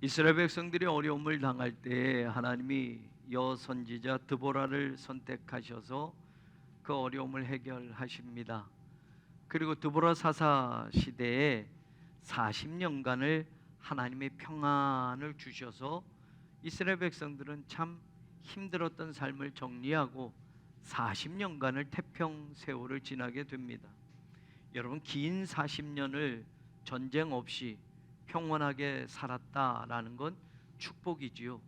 이스라엘 백성들이 어려움을 당할 때 하나님이 여선지자 드보라를 선택하셔서 그 어려움을 해결하십니다. 그리고 드보라 사사 시대에 40년간을 하나님의 평안을 주셔서 이스라엘 백성들은 참 힘들었던 삶을 정리하고 40년간을 태평 세월을 지나게 됩니다. 여러분, 긴 40년을 전쟁 없이 평온하게 살았다라는 건 축복이지요.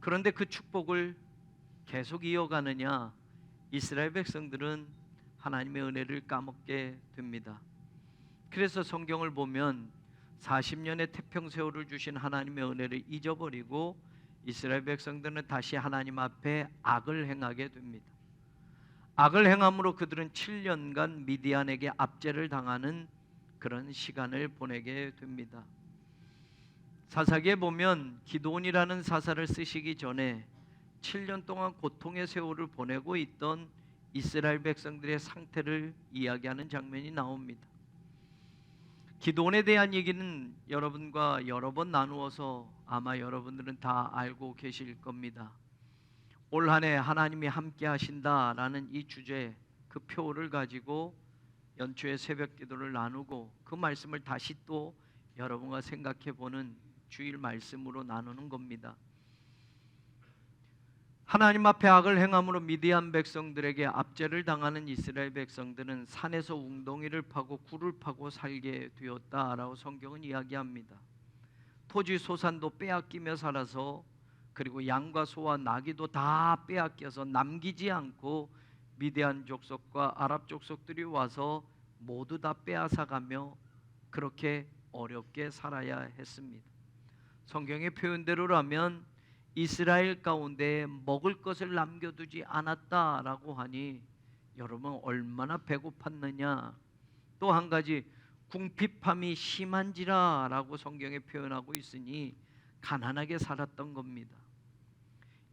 그런데 그 축복을 계속 이어가느냐, 이스라엘 백성들은 하나님의 은혜를 까먹게 됩니다. 그래서 성경을 보면 40년의 태평세월을 주신 하나님의 은혜를 잊어버리고 이스라엘 백성들은 다시 하나님 앞에 악을 행하게 됩니다. 악을 행함으로 그들은 7년간 미디안에게 압제를 당하는 그런 시간을 보내게 됩니다. 사사기에 보면 기드온이라는 사사를 쓰시기 전에 7년 동안 고통의 세월을 보내고 있던 이스라엘 백성들의 상태를 이야기하는 장면이 나옵니다. 기드온에 대한 얘기는 여러분과 여러 번 나누어서 아마 여러분들은 다 알고 계실 겁니다. 올 한 해 하나님이 함께 하신다라는 이 주제, 그 표를 가지고 연초에 새벽 기도를 나누고 그 말씀을 다시 또 여러분과 생각해 보는 주일 말씀으로 나누는 겁니다. 하나님 앞에 악을 행함으로 미디안 백성들에게 압제를 당하는 이스라엘 백성들은 산에서 웅덩이를 파고 굴을 파고 살게 되었다라고 성경은 이야기합니다. 토지 소산도 빼앗기며 살아서, 그리고 양과 소와 나귀도 다 빼앗겨서 남기지 않고 미디안 족속과 아랍 족속들이 와서 모두 다 빼앗아가며 그렇게 어렵게 살아야 했습니다. 성경의 표현대로라면 이스라엘 가운데 먹을 것을 남겨두지 않았다라고 하니 여러분 얼마나 배고팠느냐. 또 한 가지, 궁핍함이 심한지라라고 성경에 표현하고 있으니 가난하게 살았던 겁니다.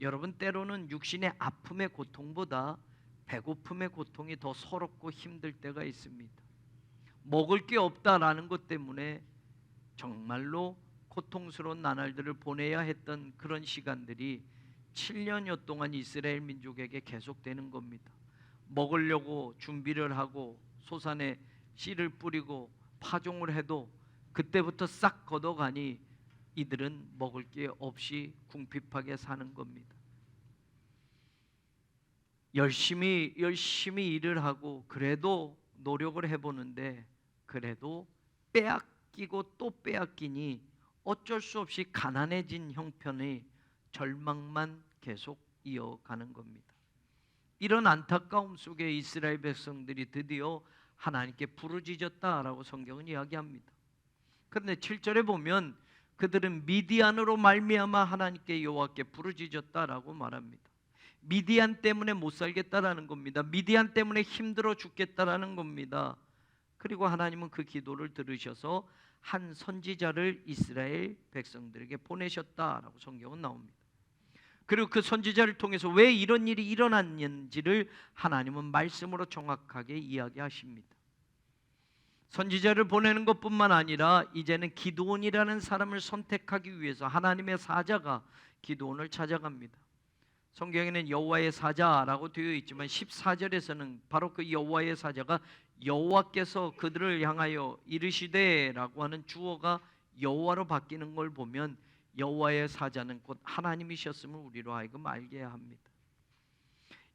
여러분, 때로는 육신의 아픔의 고통보다 배고픔의 고통이 더 서럽고 힘들 때가 있습니다. 먹을 게 없다라는 것 때문에 정말로 고통스러운 나날들을 보내야 했던 그런 시간들이 7년여 동안 이스라엘 민족에게 계속되는 겁니다. 먹으려고 준비를 하고 소산에 씨를 뿌리고 파종을 해도 그때부터 싹 걷어가니 이들은 먹을 게 없이 궁핍하게 사는 겁니다. 열심히 일을 하고 그래도 노력을 해보는데 그래도 빼앗기고 또 빼앗기니 어쩔 수 없이 가난해진 형편의 절망만 계속 이어가는 겁니다. 이런 안타까움 속에 이스라엘 백성들이 드디어 하나님께 부르짖었다라고 성경은 이야기합니다. 그런데 7절에 보면 그들은 미디안으로 말미암아 하나님께 여호와께 부르짖었다라고 말합니다. 미디안 때문에 못 살겠다라는 겁니다. 미디안 때문에 힘들어 죽겠다라는 겁니다. 그리고 하나님은 그 기도를 들으셔서 한 선지자를 이스라엘 백성들에게 보내셨다라고 성경은 나옵니다. 그리고 그 선지자를 통해서 왜 이런 일이 일어났는지를 하나님은 말씀으로 정확하게 이야기하십니다. 선지자를 보내는 것뿐만 아니라 이제는 기드온이라는 사람을 선택하기 위해서 하나님의 사자가 기드온을 찾아갑니다. 성경에는 여호와의 사자라고 되어 있지만 14절에서는 바로 그 여호와의 사자가 여호와께서 그들을 향하여 이르시되라고 하는 주어가 여호와로 바뀌는 걸 보면 여호와의 사자는 곧 하나님이셨음을 우리로 하여금 알게 합니다.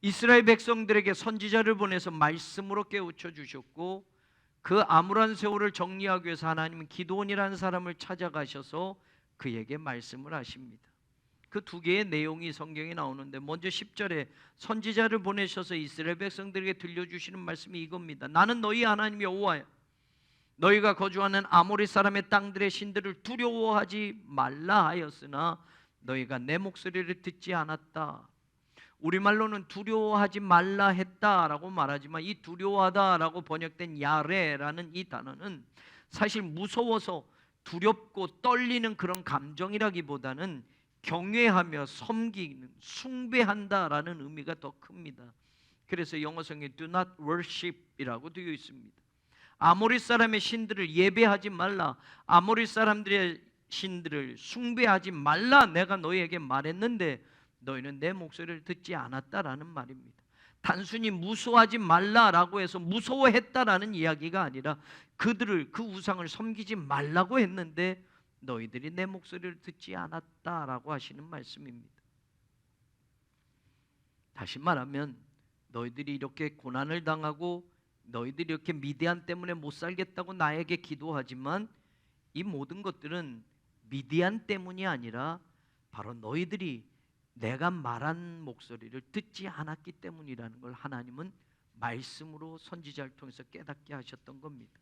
이스라엘 백성들에게 선지자를 보내서 말씀으로 깨우쳐 주셨고, 그 암울한 세월을 정리하기 위해서 하나님은 기드온이라는 사람을 찾아가셔서 그에게 말씀을 하십니다. 그 두 개의 내용이 성경에 나오는데, 먼저 10절에 선지자를 보내셔서 이스라엘 백성들에게 들려주시는 말씀이 이겁니다. 나는 너희 하나님 여호와야. 너희가 거주하는 아모리 사람의 땅들의 신들을 두려워하지 말라 하였으나 너희가 내 목소리를 듣지 않았다. 우리말로는 두려워하지 말라 했다라고 말하지만 이 두려워하다라고 번역된 야레라는 이 단어는 사실 무서워서 두렵고 떨리는 그런 감정이라기보다는 경외하며 섬기는, 숭배한다라는 의미가 더 큽니다. 그래서 영어 성경에 do not worship이라고 되어 있습니다. 아모리 사람의 신들을 예배하지 말라. 아모리 사람들의 신들을 숭배하지 말라 내가 너희에게 말했는데 너희는 내 목소리를 듣지 않았다라는 말입니다. 단순히 무서워하지 말라라고 해서 무서워했다라는 이야기가 아니라 그들을, 그 우상을 섬기지 말라고 했는데 너희들이 내 목소리를 듣지 않았다라고 하시는 말씀입니다. 다시 말하면 너희들이 이렇게 고난을 당하고 너희들이 이렇게 미디안 때문에 못 살겠다고 나에게 기도하지만 이 모든 것들은 미디안 때문이 아니라 바로 너희들이 내가 말한 목소리를 듣지 않았기 때문이라는 걸 하나님은 말씀으로 선지자를 통해서 깨닫게 하셨던 겁니다.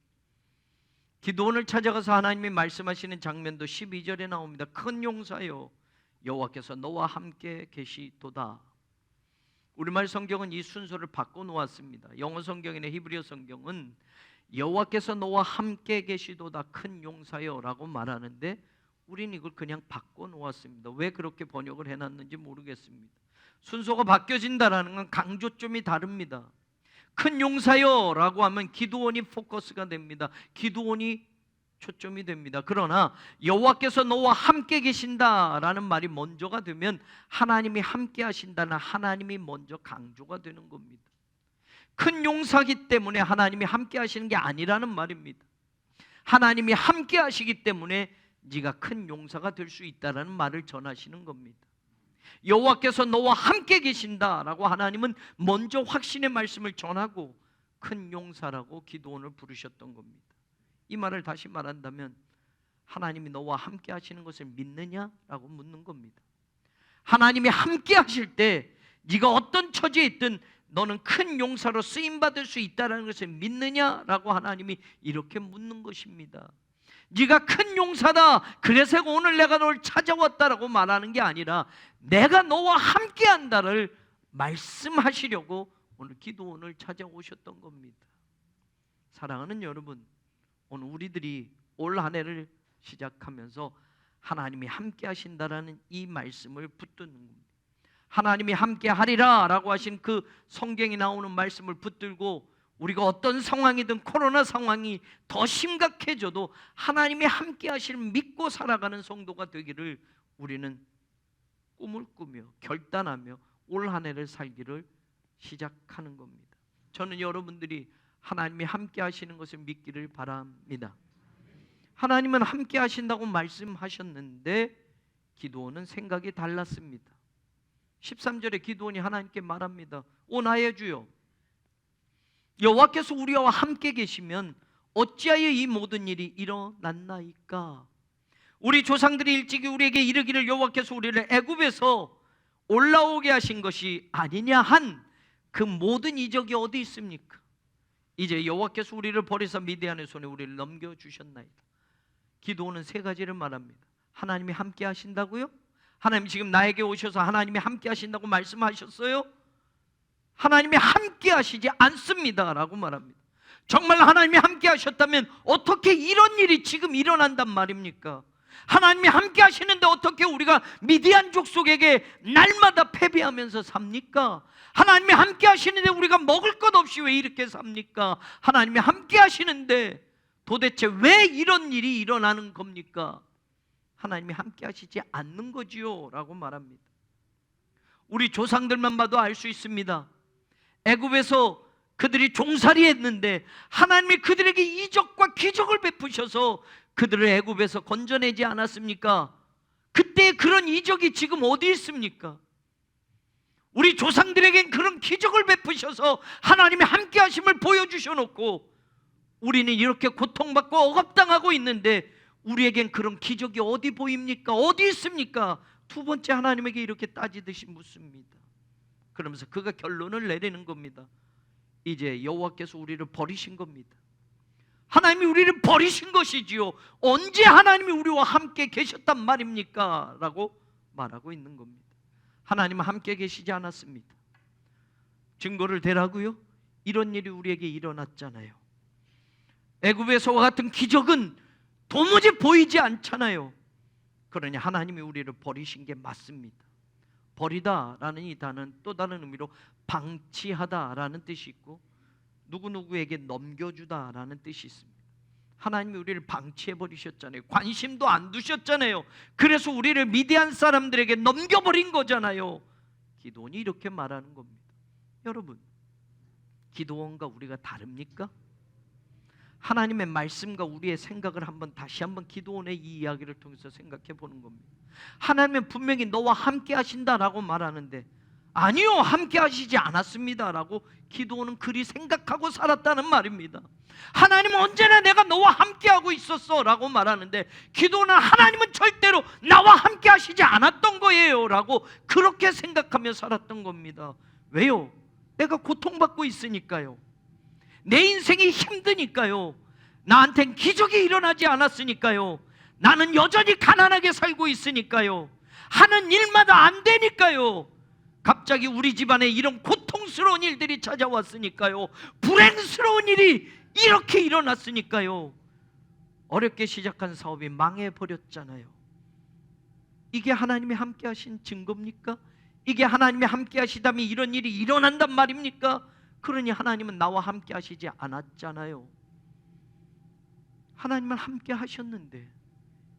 기드온을 찾아가서 하나님이 말씀하시는 장면도 12절에 나옵니다. 큰 용사여 여호와께서 너와 함께 계시도다. 우리말 성경은 이 순서를 바꿔놓았습니다. 영어 성경이나 히브리어 성경은 여호와께서 너와 함께 계시도다 큰 용사여 라고 말하는데 우리는 이걸 그냥 바꿔놓았습니다. 왜 그렇게 번역을 해놨는지 모르겠습니다. 순서가 바뀌어진다는 건 강조점이 다릅니다. 큰 용사여 라고 하면 기드온이 포커스가 됩니다. 기드온이 초점이 됩니다. 그러나 여호와께서 너와 함께 계신다라는 말이 먼저가 되면 하나님이 함께 하신다는 하나님이 먼저 강조가 되는 겁니다. 큰 용사기 때문에 하나님이 함께 하시는 게 아니라는 말입니다. 하나님이 함께 하시기 때문에 네가 큰 용사가 될 수 있다라는 말을 전하시는 겁니다. 여호와께서 너와 함께 계신다라고 하나님은 먼저 확신의 말씀을 전하고 큰 용사라고 기드온을 부르셨던 겁니다. 이 말을 다시 말한다면 하나님이 너와 함께 하시는 것을 믿느냐라고 묻는 겁니다. 하나님이 함께 하실 때 네가 어떤 처지에 있든 너는 큰 용사로 쓰임받을 수 있다는 것을 믿느냐라고 하나님이 이렇게 묻는 것입니다. 네가 큰 용사다 그래서 오늘 내가 너를 찾아왔다라고 말하는 게 아니라 내가 너와 함께 한다를 말씀하시려고 오늘 기드온을 찾아오셨던 겁니다. 사랑하는 여러분, 오늘 우리들이 올 한 해를 시작하면서 하나님이 함께 하신다라는 이 말씀을 붙드는 겁니다. 하나님이 함께 하리라 라고 하신 그 성경에 나오는 말씀을 붙들고 우리가 어떤 상황이든 코로나 상황이 더 심각해져도 하나님이 함께 하시는 믿고 살아가는 성도가 되기를 우리는 꿈을 꾸며 결단하며 올 한 해를 살기를 시작하는 겁니다. 저는 여러분들이 하나님이 함께 하시는 것을 믿기를 바랍니다. 하나님은 함께 하신다고 말씀하셨는데 기드온은 생각이 달랐습니다. 13절에 기드온이 하나님께 말합니다. 오 나의 주여 여호와께서 우리와 함께 계시면 어찌하여 이 모든 일이 일어났나이까? 우리 조상들이 일찍이 우리에게 이르기를 여호와께서 우리를 애굽에서 올라오게 하신 것이 아니냐 한 그 모든 이적이 어디 있습니까? 이제 여호와께서 우리를 버리사 미디안의 손에 우리를 넘겨주셨나이다. 기드온은 세 가지를 말합니다. 하나님이 함께 하신다고요? 하나님 지금 나에게 오셔서 하나님이 함께 하신다고 말씀하셨어요? 하나님이 함께 하시지 않습니다 라고 말합니다. 정말 하나님이 함께 하셨다면 어떻게 이런 일이 지금 일어난단 말입니까? 하나님이 함께 하시는데 어떻게 우리가 미디안 족속에게 날마다 패배하면서 삽니까? 하나님이 함께 하시는데 우리가 먹을 것 없이 왜 이렇게 삽니까? 하나님이 함께 하시는데 도대체 왜 이런 일이 일어나는 겁니까? 하나님이 함께 하시지 않는 거지요 라고 말합니다. 우리 조상들만 봐도 알 수 있습니다. 애굽에서 그들이 종살이 했는데 하나님이 그들에게 이적과 기적을 베푸셔서 그들을 애굽에서 건져내지 않았습니까? 그때 그런 이적이 지금 어디 있습니까? 우리 조상들에겐 그런 기적을 베푸셔서 하나님의 함께 하심을 보여주셔놓고 우리는 이렇게 고통받고 억압당하고 있는데 우리에겐 그런 기적이 어디 보입니까? 어디 있습니까? 두 번째 하나님에게 이렇게 따지듯이 묻습니다. 그러면서 그가 결론을 내리는 겁니다. 이제 여호와께서 우리를 버리신 겁니다. 하나님이 우리를 버리신 것이지요. 언제 하나님이 우리와 함께 계셨단 말입니까? 라고 말하고 있는 겁니다. 하나님은 함께 계시지 않았습니다. 증거를 대라고요? 이런 일이 우리에게 일어났잖아요. 애굽에서와 같은 기적은 도무지 보이지 않잖아요. 그러니 하나님이 우리를 버리신 게 맞습니다. 버리다라는 이 단어는 또 다른 의미로 방치하다라는 뜻이 있고 누구누구에게 넘겨주다라는 뜻이 있습니다. 하나님이 우리를 방치해 버리셨잖아요. 관심도 안 두셨잖아요. 그래서 우리를 미디안 사람들에게 넘겨버린 거잖아요. 기드온이 이렇게 말하는 겁니다. 여러분, 기드온과 우리가 다릅니까? 하나님의 말씀과 우리의 생각을 다시 한번 기드온의 이 이야기를 통해서 생각해 보는 겁니다. 하나님은 분명히 너와 함께 하신다라고 말하는데, 아니요, 함께 하시지 않았습니다 라고 기드온은 그리 생각하고 살았다는 말입니다. 하나님은 언제나 내가 너와 함께 하고 있었어 라고 말하는데, 기드온은 하나님은 절대로 나와 함께 하시지 않았던 거예요 라고 그렇게 생각하며 살았던 겁니다. 왜요? 내가 고통받고 있으니까요. 내 인생이 힘드니까요. 나한텐 기적이 일어나지 않았으니까요. 나는 여전히 가난하게 살고 있으니까요. 하는 일마다 안 되니까요. 갑자기 우리 집안에 이런 고통스러운 일들이 찾아왔으니까요. 불행스러운 일이 이렇게 일어났으니까요. 어렵게 시작한 사업이 망해버렸잖아요. 이게 하나님이 함께 하신 증거입니까? 이게 하나님이 함께 하시다면 이런 일이 일어난단 말입니까? 그러니 하나님은 나와 함께 하시지 않았잖아요. 하나님은 함께 하셨는데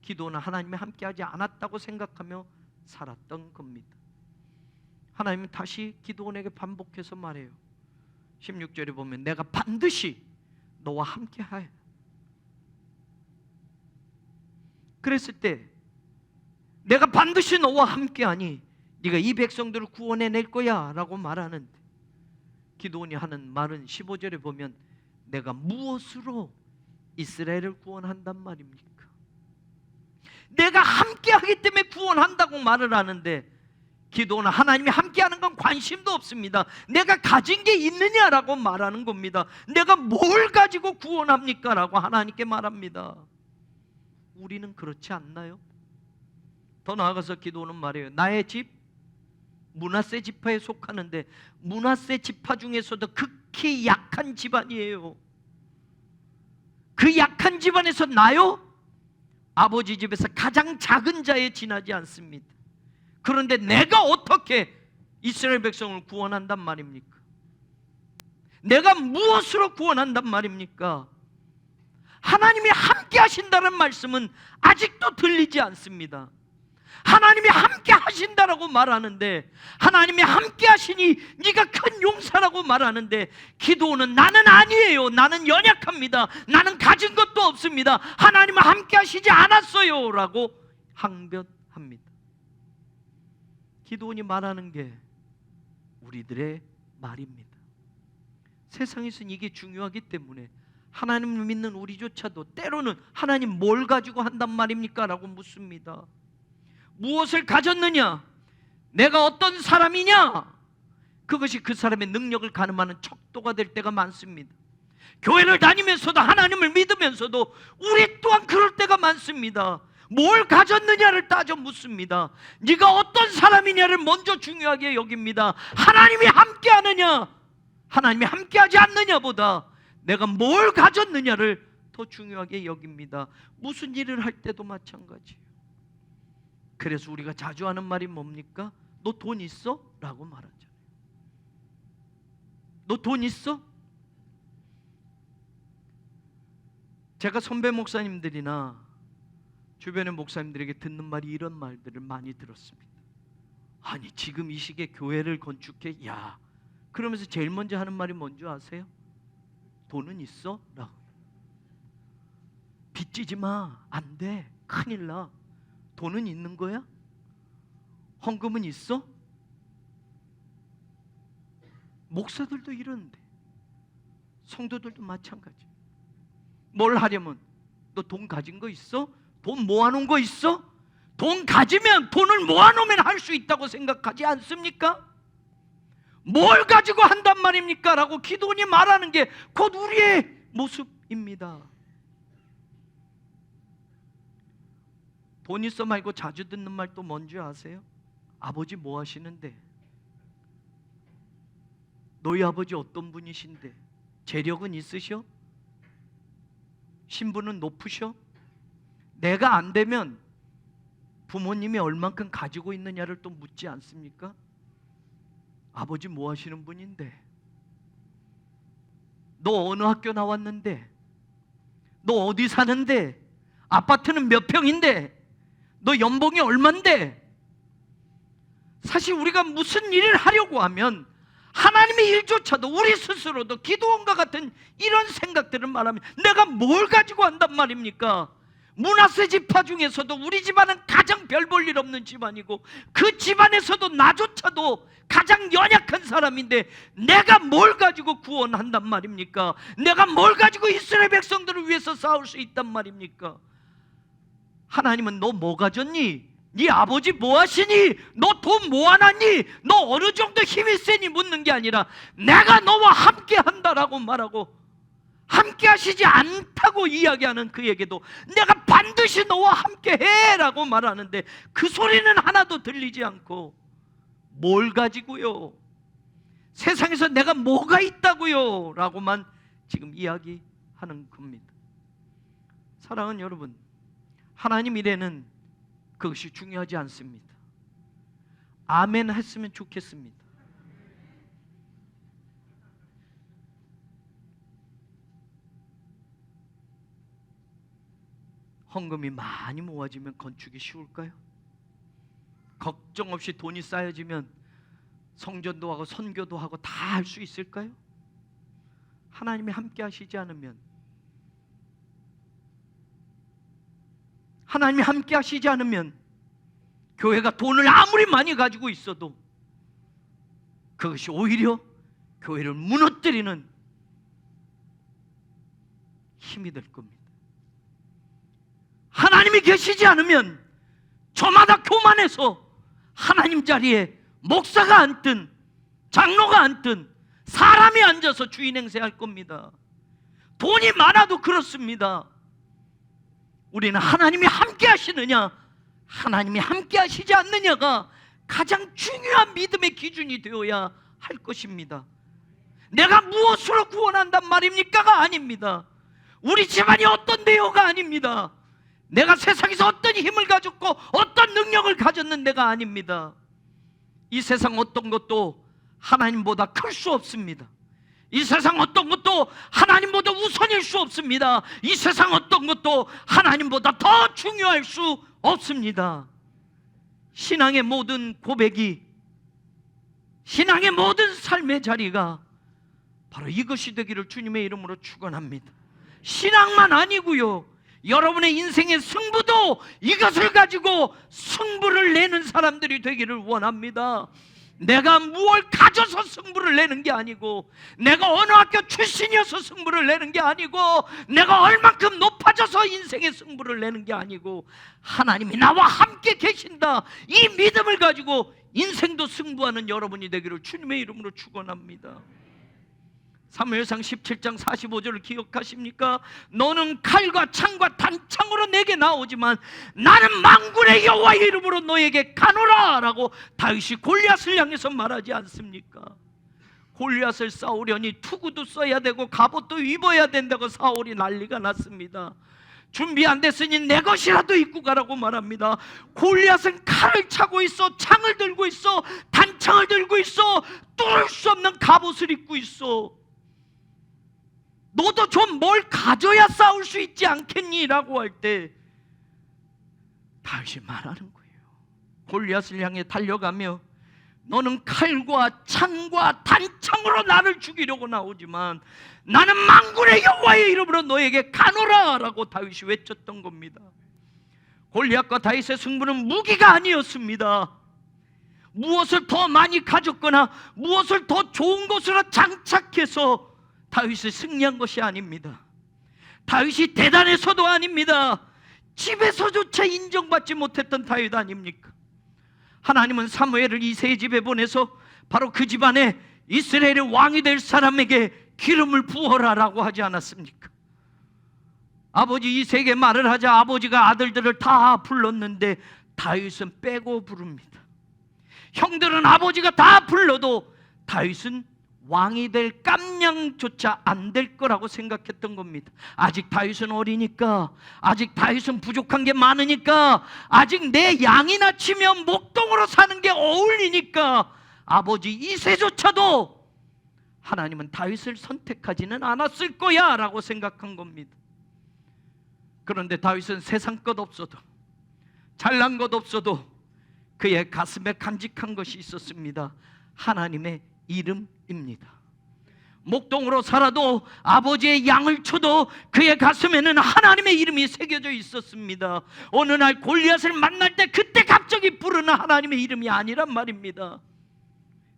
기도는 하나님이 함께 하지 않았다고 생각하며 살았던 겁니다. 하나님은 다시 기드온에게 반복해서 말해요. 16절에 보면 내가 반드시 너와 함께 하여. 그랬을 때 내가 반드시 너와 함께 하니 네가 이 백성들을 구원해낼 거야 라고 말하는데, 기드온이 하는 말은 15절에 보면 내가 무엇으로 이스라엘을 구원한단 말입니까? 내가 함께 하기 때문에 구원한다고 말을 하는데, 기도는 하나님이 함께하는 건 관심도 없습니다. 내가 가진 게 있느냐라고 말하는 겁니다. 내가 뭘 가지고 구원합니까? 라고 하나님께 말합니다. 우리는 그렇지 않나요? 더 나아가서 기도는 말해요. 나의 집 므낫세 지파에 속하는데 므낫세 지파 중에서도 극히 약한 집안이에요. 그 약한 집안에서 나요? 아버지 집에서 가장 작은 자에 지나지 않습니다. 그런데 내가 어떻게 이스라엘 백성을 구원한단 말입니까? 내가 무엇으로 구원한단 말입니까? 하나님이 함께 하신다는 말씀은 아직도 들리지 않습니다. 하나님이 함께 하신다라고 말하는데, 하나님이 함께 하시니 네가 큰 용사라고 말하는데, 기도는 나는 아니에요. 나는 연약합니다. 나는 가진 것도 없습니다. 하나님은 함께 하시지 않았어요 라고 항변합니다. 기도원이 말하는 게 우리들의 말입니다. 세상에서는 이게 중요하기 때문에 하나님을 믿는 우리조차도 때로는 하나님 뭘 가지고 한단 말입니까? 라고 묻습니다. 무엇을 가졌느냐? 내가 어떤 사람이냐? 그것이 그 사람의 능력을 가늠하는 척도가 될 때가 많습니다. 교회를 다니면서도 하나님을 믿으면서도 우리 또한 그럴 때가 많습니다. 뭘 가졌느냐를 따져 묻습니다. 네가 어떤 사람이냐를 먼저 중요하게 여깁니다. 하나님이 함께하느냐, 하나님이 함께하지 않느냐보다 내가 뭘 가졌느냐를 더 중요하게 여깁니다. 무슨 일을 할 때도 마찬가지예요. 그래서 우리가 자주 하는 말이 뭡니까? 너 돈 있어? 라고 말하잖아요. 너 돈 있어? 제가 선배 목사님들이나 주변의 목사님들에게 듣는 말이 이런 말들을 많이 들었습니다. 아니 지금 이 시기에 교회를 건축해? 야, 그러면서 제일 먼저 하는 말이 뭔지 아세요? 돈은 있어? 라고. 빚지지 마. 안 돼. 큰일 나. 돈은 있는 거야? 헌금은 있어? 목사들도 이러는데 성도들도 마찬가지. 뭘 하려면 너 돈 가진 거 있어? 돈 모아놓은 거 있어? 돈 가지면, 돈을 모아놓으면 할 수 있다고 생각하지 않습니까? 뭘 가지고 한단 말입니까? 라고 기도원이 말하는 게 곧 우리의 모습입니다. 돈 있어 말고 자주 듣는 말 또 뭔지 아세요? 아버지 뭐 하시는데? 너희 아버지 어떤 분이신데? 재력은 있으셔? 신분은 높으셔? 내가 안 되면 부모님이 얼만큼 가지고 있느냐를 또 묻지 않습니까? 아버지 뭐 하시는 분인데? 너 어느 학교 나왔는데? 너 어디 사는데? 아파트는 몇 평인데? 너 연봉이 얼만데? 사실 우리가 무슨 일을 하려고 하면 하나님의 일조차도 우리 스스로도 기도원과 같은 이런 생각들을 말하면 내가 뭘 가지고 한단 말입니까? 므낫세 지파 중에서도 우리 집안은 가장 별 볼 일 없는 집안이고 그 집안에서도 나조차도 가장 연약한 사람인데 내가 뭘 가지고 구원한단 말입니까? 내가 뭘 가지고 이스라엘 백성들을 위해서 싸울 수 있단 말입니까? 하나님은 너 뭐 가졌니? 네 아버지 뭐 하시니? 너 돈 모아놨니? 너 어느 정도 힘이 세니? 묻는 게 아니라 내가 너와 함께 한다라고 말하고 함께 하시지 않다고 이야기하는 그에게도 내가 반드시 너와 함께 해라고 말하는데 그 소리는 하나도 들리지 않고 뭘 가지고요? 세상에서 내가 뭐가 있다고요? 라고만 지금 이야기하는 겁니다. 사랑하는 여러분, 하나님 일에는 그것이 중요하지 않습니다. 아멘 했으면 좋겠습니다. 헌금이 많이 모아지면 건축이 쉬울까요? 걱정 없이 돈이 쌓여지면 성전도 하고 선교도 하고 다 할 수 있을까요? 하나님이 함께 하시지 않으면, 하나님이 함께 하시지 않으면 교회가 돈을 아무리 많이 가지고 있어도 그것이 오히려 교회를 무너뜨리는 힘이 될 겁니다. 하나님이 계시지 않으면 저마다 교만해서 하나님 자리에 목사가 앉든 장로가 앉든 사람이 앉아서 주인 행세할 겁니다. 돈이 많아도 그렇습니다. 우리는 하나님이 함께 하시느냐, 하나님이 함께 하시지 않느냐가 가장 중요한 믿음의 기준이 되어야 할 것입니다. 내가 무엇으로 구원한단 말입니까가 아닙니다. 우리 집안이 어떤데요가 아닙니다. 내가 세상에서 어떤 힘을 가졌고 어떤 능력을 가졌는데가 아닙니다. 이 세상 어떤 것도 하나님보다 클 수 없습니다. 이 세상 어떤 것도 하나님보다 우선일 수 없습니다. 이 세상 어떤 것도 하나님보다 더 중요할 수 없습니다. 신앙의 모든 고백이, 신앙의 모든 삶의 자리가 바로 이것이 되기를 주님의 이름으로 축원합니다. 신앙만 아니고요, 여러분의 인생의 승부도 이것을 가지고 승부를 내는 사람들이 되기를 원합니다. 내가 무엇을 가져서 승부를 내는 게 아니고, 내가 어느 학교 출신이어서 승부를 내는 게 아니고, 내가 얼만큼 높아져서 인생의 승부를 내는 게 아니고, 하나님이 나와 함께 계신다, 이 믿음을 가지고 인생도 승부하는 여러분이 되기를 주님의 이름으로 축원합니다. 사무엘상 17장 45절을 기억하십니까? 너는 칼과 창과 단창으로 내게 나오지만 나는 만군의 여호와의 이름으로 너에게 가노라 라고 다윗이 골리앗을 향해서 말하지 않습니까? 골리앗을 싸우려니 투구도 써야 되고 갑옷도 입어야 된다고 사울이 난리가 났습니다. 준비 안 됐으니 내 것이라도 입고 가라고 말합니다. 골리앗은 칼을 차고 있어, 창을 들고 있어, 단창을 들고 있어, 뚫을 수 없는 갑옷을 입고 있어. 너도 좀 뭘 가져야 싸울 수 있지 않겠니? 라고 할 때 다윗이 말하는 거예요. 골리앗을 향해 달려가며 너는 칼과 창과 단창으로 나를 죽이려고 나오지만 나는 만군의 여호와의 이름으로 너에게 가노라 라고 다윗이 외쳤던 겁니다. 골리앗과 다윗의 승부는 무기가 아니었습니다. 무엇을 더 많이 가졌거나 무엇을 더 좋은 것으로 장착해서 다윗이 승리한 것이 아닙니다. 다윗이 대단해서도 아닙니다. 집에서조차 인정받지 못했던 다윗 아닙니까? 하나님은 사무엘을 이새의 집에 보내서 바로 그 집안에 이스라엘의 왕이 될 사람에게 기름을 부어라라고 하지 않았습니까? 아버지 이새에게 말을 하자 아버지가 아들들을 다 불렀는데 다윗은 빼고 부릅니다. 형들은 아버지가 다 불러도 다윗은 왕이 될 깜냥조차 안 될 거라고 생각했던 겁니다. 아직 다윗은 어리니까, 아직 다윗은 부족한 게 많으니까, 아직 내 양이나 치면 목동으로 사는 게 어울리니까 아버지 이새조차도 하나님은 다윗을 선택하지는 않았을 거야 라고 생각한 겁니다. 그런데 다윗은 세상 것 없어도, 잘난 것 없어도 그의 가슴에 간직한 것이 있었습니다. 하나님의 이름입니다. 목동으로 살아도, 아버지의 양을 쳐도 그의 가슴에는 하나님의 이름이 새겨져 있었습니다. 어느 날 골리앗을 만날 때 그때 갑자기 부르는 하나님의 이름이 아니란 말입니다.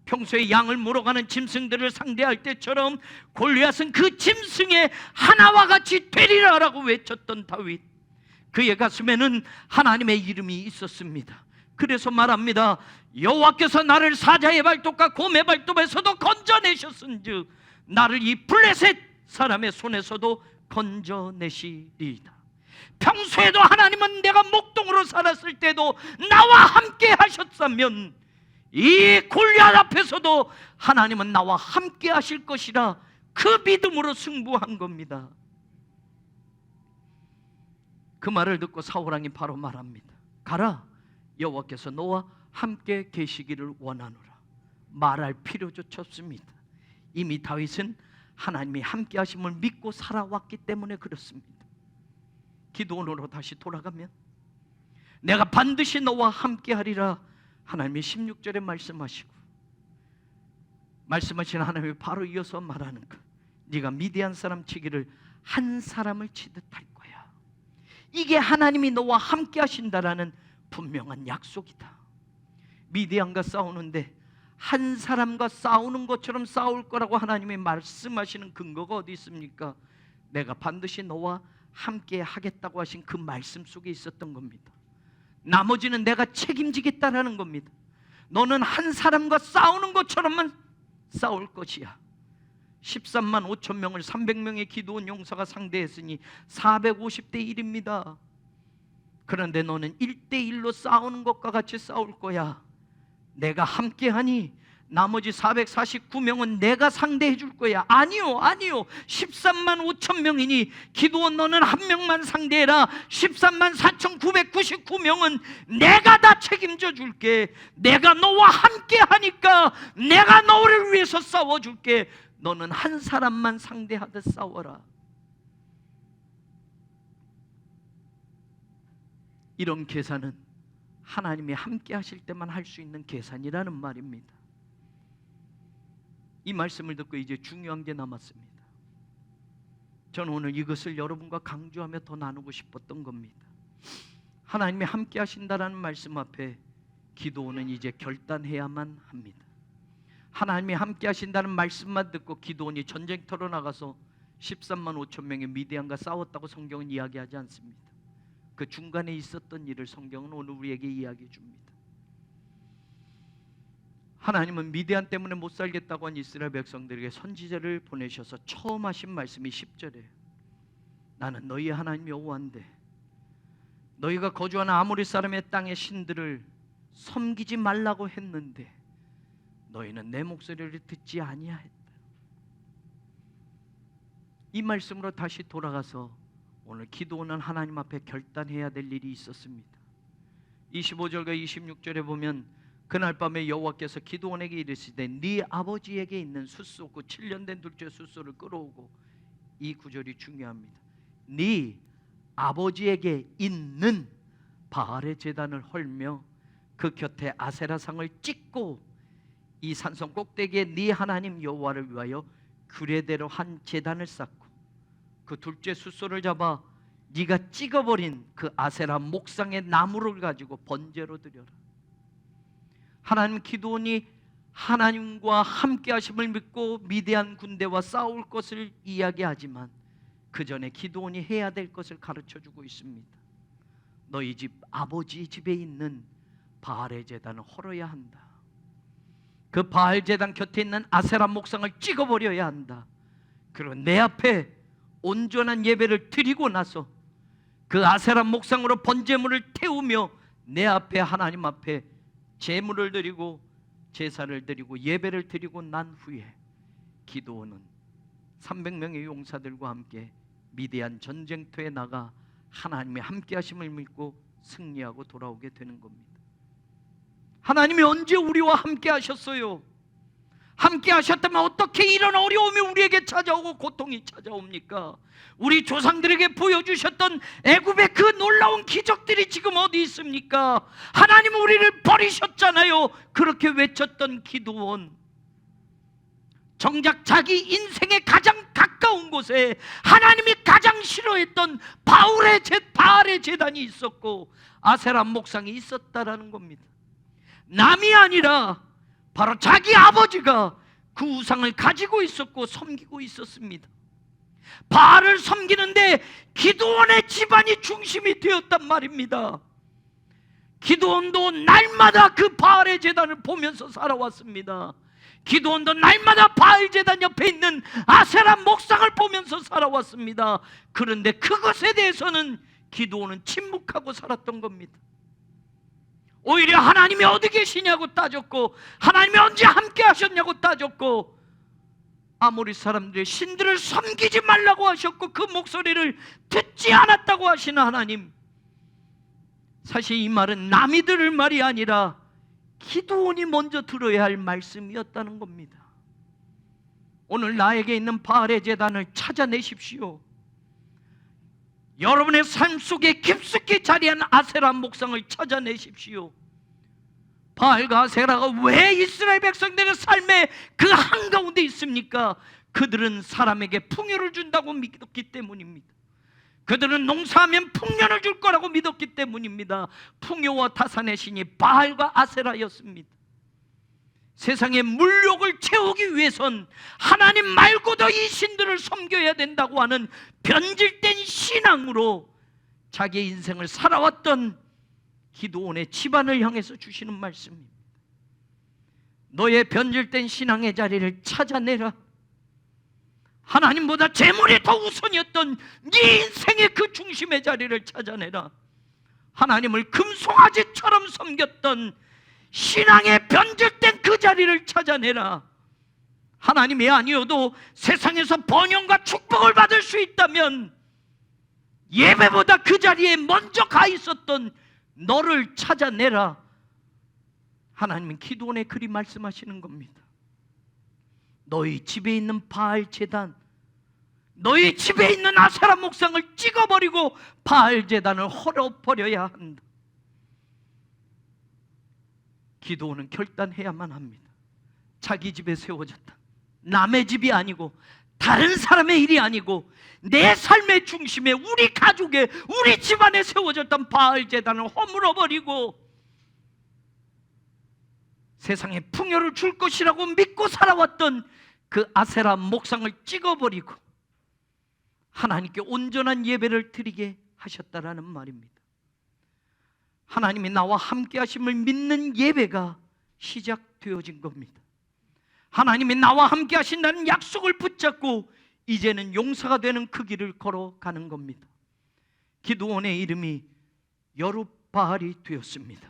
평소에 양을 물어가는 짐승들을 상대할 때처럼 골리앗은 그 짐승의 하나와 같이 되리라라고 외쳤던 다윗, 그의 가슴에는 하나님의 이름이 있었습니다. 그래서 말합니다. 여호와께서 나를 사자의 발톱과 곰의 발톱에서도 건져내셨은즉 나를 이 블레셋 사람의 손에서도 건져내시리이다. 평소에도 하나님은 내가 목동으로 살았을 때도 나와 함께 하셨다면 이 골리앗 앞에서도 하나님은 나와 함께 하실 것이라 그 믿음으로 승부한 겁니다. 그 말을 듣고 사울왕이 바로 말합니다. 가라, 여호와께서 너와 함께 계시기를 원하노라. 말할 필요조차 없습니다. 이미 다윗은 하나님이 함께 하심을 믿고 살아왔기 때문에 그렇습니다. 기도원으로 다시 돌아가면 내가 반드시 너와 함께 하리라 하나님이 16절에 말씀하시는 하나님이 바로 이어서 말하는 것, 네가 미디안 사람 치기를 한 사람을 치듯 할 거야. 이게 하나님이 너와 함께 하신다라는 분명한 약속이다. 미디안과 싸우는데 한 사람과 싸우는 것처럼 싸울 거라고 하나님이 말씀하시는 근거가 어디 있습니까? 내가 반드시 너와 함께 하겠다고 하신 그 말씀 속에 있었던 겁니다. 나머지는 내가 책임지겠다라는 겁니다. 너는 한 사람과 싸우는 것처럼만 싸울 것이야. 13만 5천 명을 300명의 기도원 용사가 상대했으니 450대 1입니다. 그런데 너는 1대1로 싸우는 것과 같이 싸울 거야. 내가 함께하니 나머지 449명은 내가 상대해 줄 거야. 아니요 13만 5천 명이니 기도원 너는 한 명만 상대해라. 13만 4,999명은 내가 다 책임져 줄게. 내가 너와 함께 하니까 내가 너를 위해서 싸워줄게. 너는 한 사람만 상대하듯 싸워라. 이런 계산은 하나님이 함께 하실 때만 할 수 있는 계산이라는 말입니다. 이 말씀을 듣고 이제 중요한 게 남았습니다. 저는 오늘 이것을 여러분과 강조하며 더 나누고 싶었던 겁니다. 하나님이 함께 하신다라는 말씀 앞에 기도원은 이제 결단해야만 합니다. 하나님이 함께 하신다는 말씀만 듣고 기도원이 전쟁터로 나가서 13만 5천 명의 미디안과 싸웠다고 성경은 이야기하지 않습니다. 그 중간에 있었던 일을 성경은 오늘 우리에게 이야기해 줍니다. 하나님은 미디안 때문에 못 살겠다고 한 이스라엘 백성들에게 선지자를 보내셔서 처음 하신 말씀이 10절에 나는 너희 하나님 여호와인데 너희가 거주하는 아모리 사람의 땅의 신들을 섬기지 말라고 했는데 너희는 내 목소리를 듣지 아니하였다. 이 말씀으로 다시 돌아가서 오늘 기도원은 하나님 앞에 결단해야 될 일이 있었습니다. 25절과 26절에 보면 그날 밤에 여호와께서 기도원에게 이르시되 네 아버지에게 있는 숫소 그 7년 된 둘째 숫소를 끌어오고, 이 구절이 중요합니다. 네 아버지에게 있는 바알의 제단을 헐며 그 곁에 아세라상을 찍고 이 산성 꼭대기에 네 하나님 여호와를 위하여 규례대로 한 제단을 쌓고 그 둘째 숫소를 잡아 네가 찍어버린 그 아세라 목상의 나무를 가지고 번제로 드려라. 하나님, 기도원이 하나님과 함께 하심을 믿고 미디안 군대와 싸울 것을 이야기하지만 그 전에 기도원이 해야 될 것을 가르쳐주고 있습니다. 너희 집 아버지 집에 있는 바알의 제단을 헐어야 한다. 그 바알 제단 곁에 있는 아세라 목상을 찍어버려야 한다. 그리고 내 앞에 온전한 예배를 드리고 나서 그 아세라 목상으로 번제물을 태우며 내 앞에 하나님 앞에 제물을 드리고 제사를 드리고 예배를 드리고 난 후에 기도원은 300명의 용사들과 함께 미디안 전쟁터에 나가 하나님의 함께 하심을 믿고 승리하고 돌아오게 되는 겁니다. 하나님이 언제 우리와 함께 하셨어요? 함께 하셨다면 어떻게 이런 어려움이 우리에게 찾아오고 고통이 찾아옵니까? 우리 조상들에게 보여주셨던 애굽의 그 놀라운 기적들이 지금 어디 있습니까? 하나님은 우리를 버리셨잖아요. 그렇게 외쳤던 기드온, 정작 자기 인생의 가장 가까운 곳에 하나님이 가장 싫어했던 바알의 제단이 있었고 아세라 목상이 있었다라는 겁니다. 남이 아니라 바로 자기 아버지가 그 우상을 가지고 있었고 섬기고 있었습니다. 바알을 섬기는데 기드온의 집안이 중심이 되었단 말입니다. 기드온도 날마다 그 바알의 제단을 보면서 살아왔습니다. 기드온도 날마다 바알 제단 옆에 있는 아세라 목상을 보면서 살아왔습니다. 그런데 그것에 대해서는 기드온은 침묵하고 살았던 겁니다. 오히려 하나님이 어디 계시냐고 따졌고, 하나님이 언제 함께 하셨냐고 따졌고, 아모리 사람들의 신들을 섬기지 말라고 하셨고 그 목소리를 듣지 않았다고 하시는 하나님, 사실 이 말은 남이 들을 말이 아니라 기드온이 먼저 들어야 할 말씀이었다는 겁니다. 오늘 나에게 있는 바알의 제단을 찾아내십시오. 여러분의 삶 속에 깊숙이 자리한 아세라 목상을 찾아내십시오. 바알과 아세라가 왜 이스라엘 백성들의 삶의 그 한가운데 있습니까? 그들은 사람에게 풍요를 준다고 믿었기 때문입니다. 그들은 농사하면 풍년을 줄 거라고 믿었기 때문입니다. 풍요와 타산의 신이 바알과 아세라였습니다. 세상의 물욕을 채우기 위해선 하나님 말고도 이 신들을 섬겨야 된다고 하는 변질된 신앙으로 자기의 인생을 살아왔던 기드온의 집안을 향해서 주시는 말씀입니다. 너의 변질된 신앙의 자리를 찾아내라. 하나님보다 재물이 더 우선이었던 네 인생의 그 중심의 자리를 찾아내라. 하나님을 금송아지처럼 섬겼던 신앙의 변질된 그 자리를 찾아내라. 하나님이 아니어도 세상에서 번영과 축복을 받을 수 있다면 예배보다 그 자리에 먼저 가 있었던 너를 찾아내라. 하나님은 기드온의 글이 말씀하시는 겁니다. 너희 집에 있는 바알 제단, 너희 집에 있는 아세라 목상을 찍어버리고 바알 제단을 헐어버려야 한다. 기드온은 결단해야만 합니다. 자기 집에 세워졌다. 남의 집이 아니고 다른 사람의 일이 아니고 내 삶의 중심에 우리 가족에 우리 집안에 세워졌던 바알 제단을 허물어버리고 세상에 풍요를 줄 것이라고 믿고 살아왔던 그 아세라 목상을 찍어버리고 하나님께 온전한 예배를 드리게 하셨다라는 말입니다. 하나님이 나와 함께 하심을 믿는 예배가 시작되어진 겁니다. 하나님이 나와 함께 하신다는 약속을 붙잡고 이제는 용사가 되는 그 길을 걸어가는 겁니다. 기드온의 이름이 여룹바알이 되었습니다.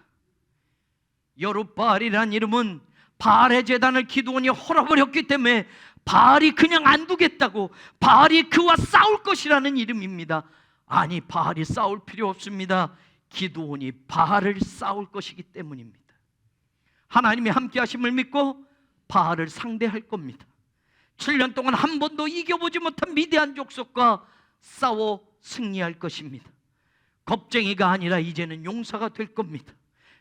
여룹바알이라는 이름은 바알의 제단을 기드온이 헐어버렸기 때문에 바알이 그냥 안 두겠다고, 바알이 그와 싸울 것이라는 이름입니다. 아니, 바알이 싸울 필요 없습니다. 기드온이 바알을 싸울 것이기 때문입니다. 하나님이 함께 하심을 믿고 바알을 상대할 겁니다. 7년 동안 한 번도 이겨보지 못한 미디안 족속과 싸워 승리할 것입니다. 겁쟁이가 아니라 이제는 용사가 될 겁니다.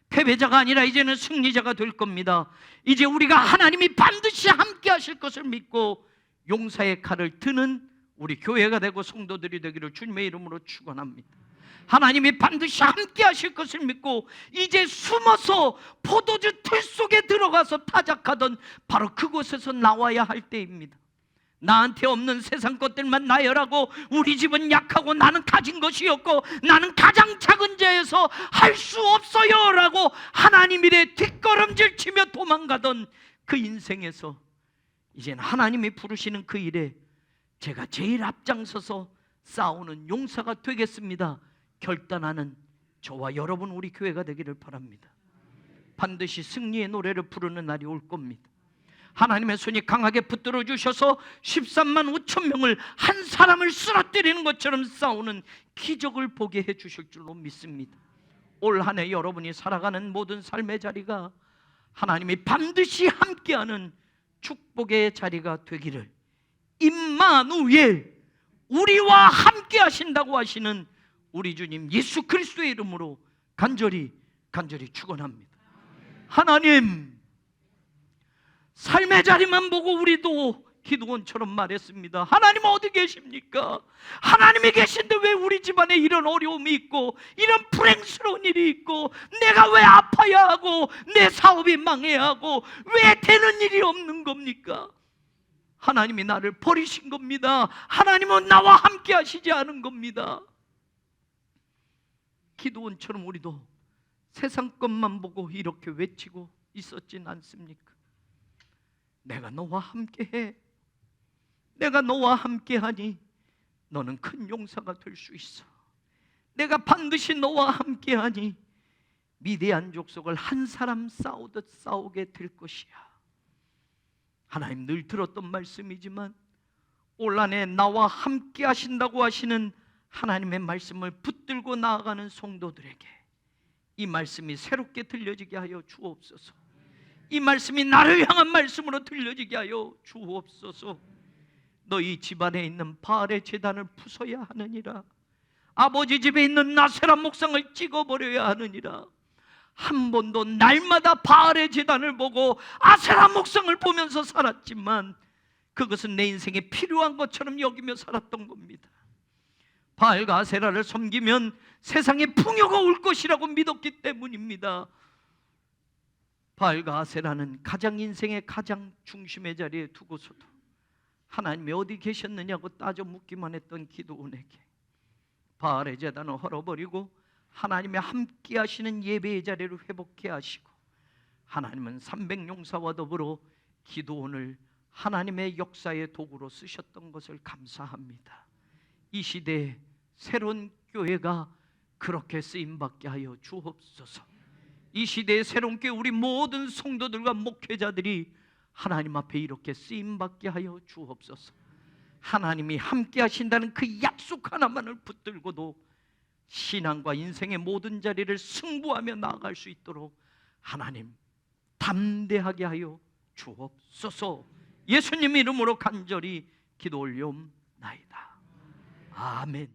패배자가 아니라 이제는 승리자가 될 겁니다. 이제 우리가 하나님이 반드시 함께 하실 것을 믿고 용사의 칼을 드는 우리 교회가 되고 성도들이 되기를 주님의 이름으로 축원합니다. 하나님이 반드시 함께 하실 것을 믿고 이제 숨어서 포도주 틀 속에 들어가서 타작하던 바로 그곳에서 나와야 할 때입니다. 나한테 없는 세상 것들만 나열하고 우리 집은 약하고 나는 가진 것이 없고 나는 가장 작은 자에서 할 수 없어요 라고 하나님 일에 뒷걸음질 치며 도망가던 그 인생에서 이제는 하나님이 부르시는 그 일에 제가 제일 앞장서서 싸우는 용사가 되겠습니다 결단하는 저와 여러분 우리 교회가 되기를 바랍니다. 반드시 승리의 노래를 부르는 날이 올 겁니다. 하나님의 손이 강하게 붙들어 주셔서 13만 5천 명을 한 사람을 쓰러뜨리는 것처럼 싸우는 기적을 보게 해 주실 줄로 믿습니다. 올 한 해 여러분이 살아가는 모든 삶의 자리가 하나님이 반드시 함께하는 축복의 자리가 되기를 임마누엘, 우리와 함께 하신다고 하시는 우리 주님 예수 그리스도의 이름으로 간절히 축원합니다. 하나님, 삶의 자리만 보고 우리도 기도원처럼 말했습니다. 하나님 어디 계십니까? 하나님이 계신데 왜 우리 집안에 이런 어려움이 있고 이런 불행스러운 일이 있고 내가 왜 아파야 하고 내 사업이 망해야 하고 왜 되는 일이 없는 겁니까? 하나님이 나를 버리신 겁니다. 하나님은 나와 함께 하시지 않은 겁니다. 기도원처럼 우리도 세상 것만 보고 이렇게 외치고 있었진 않습니까? 내가 너와 함께해. 내가 너와 함께하니 너는 큰 용사가 될 수 있어. 내가 반드시 너와 함께하니 미대한 족속을 한 사람 싸우듯 싸우게 될 것이야. 하나님 늘 들었던 말씀이지만 올 한해 나와 함께 하신다고 하시는 하나님의 말씀을 붙들고 나아가는 성도들에게 이 말씀이 새롭게 들려지게 하여 주옵소서. 이 말씀이 나를 향한 말씀으로 들려지게 하여 주옵소서. 너희 집안에 있는 바알의 제단을 부숴야 하느니라. 아버지 집에 있는 나세라 목상을 찍어버려야 하느니라. 한 번도 날마다 바알의 제단을 보고 아세라 목상을 보면서 살았지만 그것은 내 인생에 필요한 것처럼 여기며 살았던 겁니다. 바알과 아세라를 섬기면 세상에 풍요가 올 것이라고 믿었기 때문입니다. 바알과 아세라는 가장 인생의 가장 중심의 자리에 두고서도 하나님이 어디 계셨느냐고 따져 묻기만 했던 기도원에게 바알의 제단을 헐어버리고 하나님의 함께 하시는 예배의 자리를 회복해 하시고 하나님은 300용사와 더불어 기도원을 하나님의 역사의 도구로 쓰셨던 것을 감사합니다. 이 시대에 새로운 교회가 그렇게 쓰임받게 하여 주옵소서. 이 시대의 새로운 교회 우리 모든 성도들과 목회자들이 하나님 앞에 이렇게 쓰임받게 하여 주옵소서. 하나님이 함께 하신다는 그 약속 하나만을 붙들고도 신앙과 인생의 모든 자리를 승부하며 나아갈 수 있도록 하나님 담대하게 하여 주옵소서. 예수님 이름으로 간절히 기도 올리옵나이다. 아멘.